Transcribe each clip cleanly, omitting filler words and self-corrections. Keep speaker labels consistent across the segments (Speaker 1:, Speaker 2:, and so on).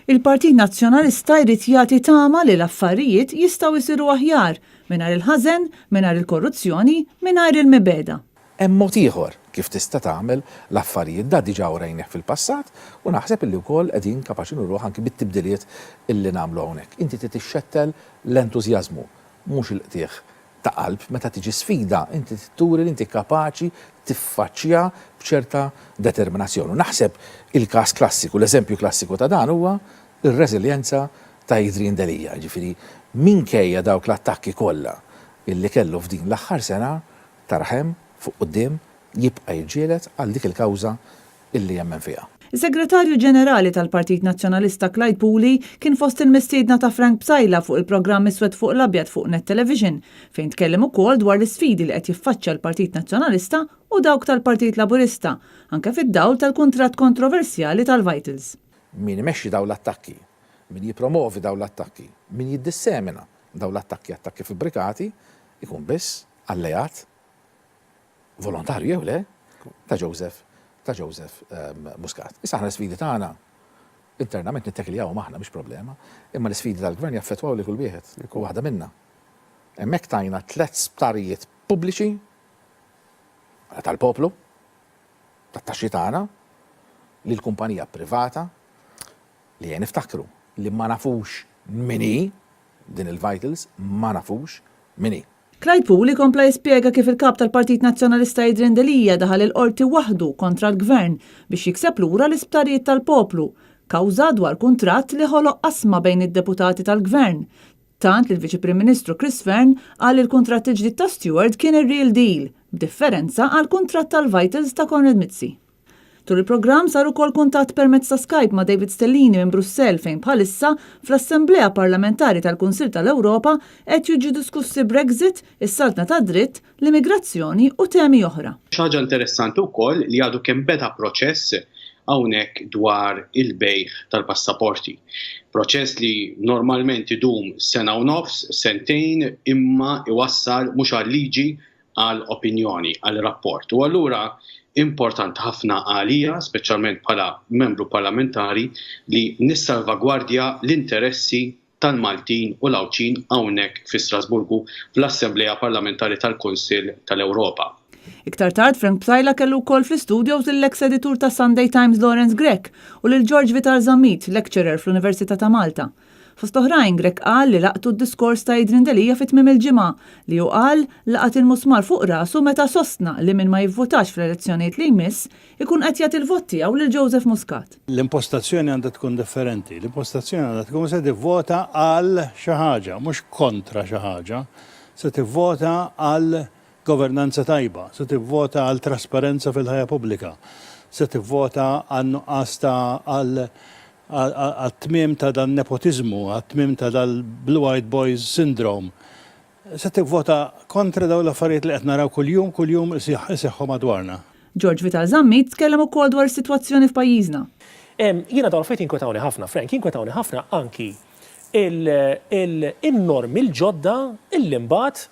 Speaker 1: Il-Partit Nazzjonalista jrid jagħti tama li l-affarijiet jistgħu jsiru aħjar mingħajr il-ħażen, mingħajr il-korruzzjoni, mingħajr il-mibeda.
Speaker 2: Hemm mod ieħor kif tista' tagħmel l-affarijiet da diġà rajnieh fil-passat u naħseb illi wkoll qegħdin kapaċi nruħ anki bit-tibdiliet illi nagħmlu hawnhekk. Inti tixxettel l-entużjażmu, mhux il-qtieħ ta' qalb meta tiġi sfida, inti turi li inti kapaċi tiffaċċja b'ċerta determinazzjoni. Naħseb il-każ klassiku, l-eżempju klassiku ta' dan huwa ir-reżiljenza ta' Adrian Delija, ġifieri minkejja dawk l-attakki kollha illi kellu f'din l-aħħar sena tarħem fuq quddiem jibqa' jiġġieled għal dik il-kawża illi jemmen fiha.
Speaker 1: Is-Segretarju Ġenerali tal-Partit Nazzjonalista Clyde Pooley kien fost il-mistiedna ta' Frank Bsajla fuq il-programm Iswed fuq l-Abjad fuq Net Television, fejn tkellem ukoll dwar l-isfidi li qed jiffaċċja l-Partit Nazzjonalista u dawk tal-Partit Laburista, anke fid-dawl tal-kuntratt kontroversjali tal-Vitals.
Speaker 2: Min imexxi dawn l-attakki, min jippromovi dawn l-attakki, min jiddissemina dawn attakki fibbrikati, ikun biss allejat volontarju jew le ta' Joseph Muscat. Issa aħna l-sfidi tagħna internament nittekiljawhom aħna mhix problema, imma l-sfidi tal-gvern jaffettwaw li kull wieħed u waħda minnha. Hemmhekk tajna 3 sptarijiet pubbliċi tal-poplu, tat-taxxi tagħna, li l-kumpanija privata li niftakru li ma nafux minni din il-Vitals ma nafux minni.
Speaker 1: Clyde Pooley kompla jispjega kif il-kap tal-Partit Nazzjonalista Adrian Delija daħal il-qorti waħdu kontra l-gvern biex jikseb lura l-isptarijiet tal-poplu, kawża dwar kuntratt li ħoloq qasma bejn id-deputati tal-gvern. Tant li l-Viċi Prim Ministru Chris Fern qal il-kuntratt il-ġdid ta' Stewart kien ir-real deal, b'differenza għal kuntratt tal-Vitals ta' Conrad Mizzi. Tul il-programm sar ukoll kuntatt permezz ta' Skype ma' David Stellini minn Brussell fejn bħalissa fl-Assemblea Parlamentari tal-Kunsill tal-Ewropa qed jiġu diskussi Brexit, is-saltna ta' dritt, l-immigrazzjoni u temi oħra.
Speaker 3: Ħaġa interessanti wkoll li għadu kemm beda proċess hawnhekk dwar il-bejħ tal-passaporti. Proċess li normalment idum sena u nofs, sentejn, imma iwassal mhux għal liġi għal opinjoni, għal rapport. U allura importanti ħafna għalija, speċjalment bħala membru parlamentari, li nissalvagwardja l-interessi tal-Maltin u l-Awċin hawnhekk fi Strasburgu fl-Assembleja Parlamentari tal-Kunsill tal-Ewropa.
Speaker 1: Iktar tard Frank Bsajla kellu wkoll fl-istudios l-ex editur ta' Sunday Times Lawrence Grech u lil George Vital Zammit, lecturer fl-Università ta' Malta. Fost oħrajn Grech qal li laqtu d-diskors ta' Adrian Delija fit-tmiem il-ġimgħa li hu qal laqat il-musmar fuq rasu meta sostna li min ma jivvotax fl-elezzjonijiet li jmiss ikun qed jagħti l-vot tiegħu lil Joseph Muscat.
Speaker 4: L-impostazzjoni għandha tkun differenti. L-impostazzjoni għandha tkun se tivvota għal xi ħaġa, mhux kontra xi ħaġa, se tivvota għal governanza tajba, se tivvota għal trasparenza fil-ħajja pubblika, se tivvota għal nuqqas għat-tmiem ta' dan nepotizmu, għat-tmiem ta' dal-Blue-Eyed Boys syndrome. Se tivvota kontra daw l-affarijiet li qed naraw kuljum iseħħu madwarna.
Speaker 1: George Vital Zammit tkellem ukoll dwar is-sitwazzjoni f'pajjiżna.
Speaker 5: Jiena dawn fejn inkwetawni ħafna, Frank, inkwetawni ħafna anki il-normi l-ġodda illi mbagħad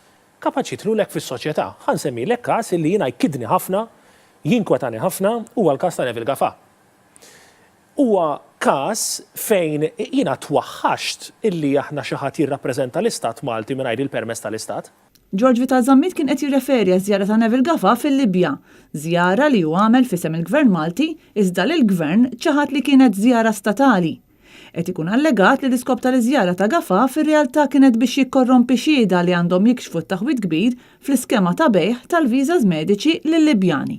Speaker 5: kapaċi jidħlulek fis-soċjetà. Ħansemmilek każ illi jiena jkidni ħafna, jinkwetani ħafna huwa l-każ ta' Neville Gafà. Huwa każ fejn jiena twaħħaxt illi aħna xi ħadd jirrappreżenta l-Istat Malti mingħajr il-permess tal-Istat.
Speaker 1: George Vital Zammit kien qed jirreferi għaż-żjara ta' Neville Gafà fil-Libja, żjara li hu għamel f'isem il-Gvern Malti iżda lill-Gvern ċaħat li kienet żjara statali. Qed ikun allegat li l-iskop tal-iżjara ta' Gafà fir-realtà kienet biex jikkorrompi xhieda li għandhom jikxfu t-taħwit kbir fl-iskema ta' bejħ tal-viżas mediċi lill-Libjani.